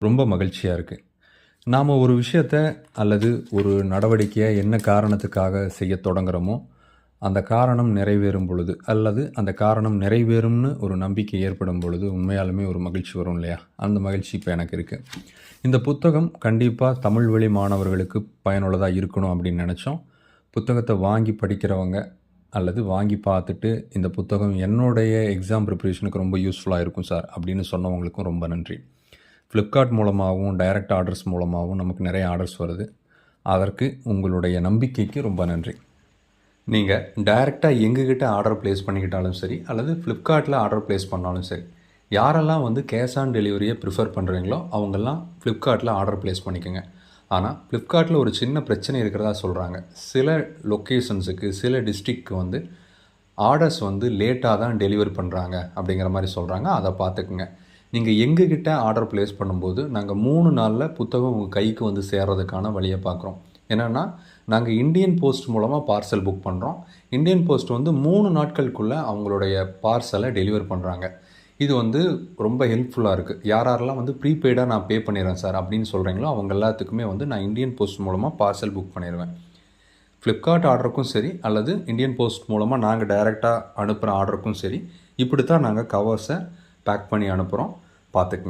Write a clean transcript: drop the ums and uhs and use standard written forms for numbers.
ரொம்ப மகிழ்ச்சியா இருக்கு. நாம ஒரு விஷயத்த அல்லது ஒரு நடவடிக்கைய என்ன காரணத்துக்காக செய்யத் தொடங்குறோமோ, அந்த காரணம் நிறைவேறும் பொழுது, அல்லது அந்த காரணம் நிறைவேறும்னு ஒரு நம்பிக்கை ஏற்படும் பொழுது, உண்மையாலுமே ஒரு மகிழ்ச்சி வரும் இல்லையா? அந்த மகிழ்ச்சி இப்ப எனக்கு இருக்கு. இந்த புத்தகம் கண்டிப்பா தமிழ் வழி மாணவர்களுக்கு பயனுள்ளதா இருக்கணும் அப்படின்னு நெனச்சோம். புத்தகத்த வாங்கி படிக்கிறவங்க, அல்லது வாங்கி பார்த்துட்டு, இந்த புத்தகம் என்னுடைய எக்ஸாம் ப்ரிப்பரேஷனுக்கு ரொம்ப யூஸ்ஃபுல்லா இருக்கும் சார் அப்படின்னு சொன்னவங்களுக்கும் ரொம்ப நன்றி. Flipkart மூலமாகவும், டைரக்ட் ஆர்டர்ஸ் மூலமாகவும் நமக்கு நிறைய ஆர்டர்ஸ் வருது. அதற்கு உங்களுடைய நம்பிக்கைக்கு ரொம்ப நன்றி. நீங்க டைரக்ட்டா எங்ககிட்ட ஆர்டர் பிளேஸ் பண்ணிக்கிட்டாலும் சரி, அல்லது Flipkartல ஆர்டர் பிளேஸ் பண்ணாலும் சரி, யாரெல்லாம் வந்து கேஷ் ஆன் டெலிவரிய ப்ரிஃபர் பண்ணுறீங்களோ, அவங்கெல்லாம் Flipkartல ஆர்டர் பிளேஸ் பண்ணிக்கங்க. ஆனா, Flipkartல ஒரு சின்ன பிரச்சனை இருக்கிறதா சொல்றாங்க. சில லொக்கேஷன்ஸுக்கு, சில டிஸ்ட்ரிக்ட்க்கு வந்து ஆர்டர்ஸ் வந்து லேட்டா தான் டெலிவர் பண்ணுறாங்க அப்படிங்கிற மாதிரி சொல்கிறாங்க. அதை பார்த்துக்குங்க. நீங்கள் எங்ககிட்ட ஆர்டர் ப்ளேஸ் பண்ணும்போது நாங்கள் 3 நாளில் புத்தகம் உங்கள் கைக்கு வந்து சேர்றதுக்கான வழியை பார்க்குறோம். என்னென்னா, நாங்கள் இந்தியன் போஸ்ட் மூலமாக பார்சல் புக் பண்ணுறோம். இந்தியன் போஸ்ட் வந்து 3 நாட்களுக்குள்ளே அவங்களுடைய பார்சலை டெலிவர் பண்ணுறாங்க. இது வந்து ரொம்ப ஹெல்ப்ஃபுல்லாக இருக்குது. யாரெல்லாம் வந்து ப்ரீபெய்டாக நான் பே பண்ணிடுறேன் சார் அப்படின்னு சொல்கிறீங்களோ அவங்க எல்லாத்துக்குமே வந்து நான் இந்தியன் போஸ்ட் மூலமாக பார்சல் புக் பண்ணிடுவேன். Flipkart ஆர்டருக்கும் சரி, அல்லது இந்தியன் போஸ்ட் மூலமாக நாங்கள் டைரெக்டாக அனுப்புகிற ஆர்டருக்கும் சரி, இப்படி தான் நாங்கள் கவர்ஸை பேக் பண்ணி அனுப்புகிறோம். பார்த்துக்குங்க.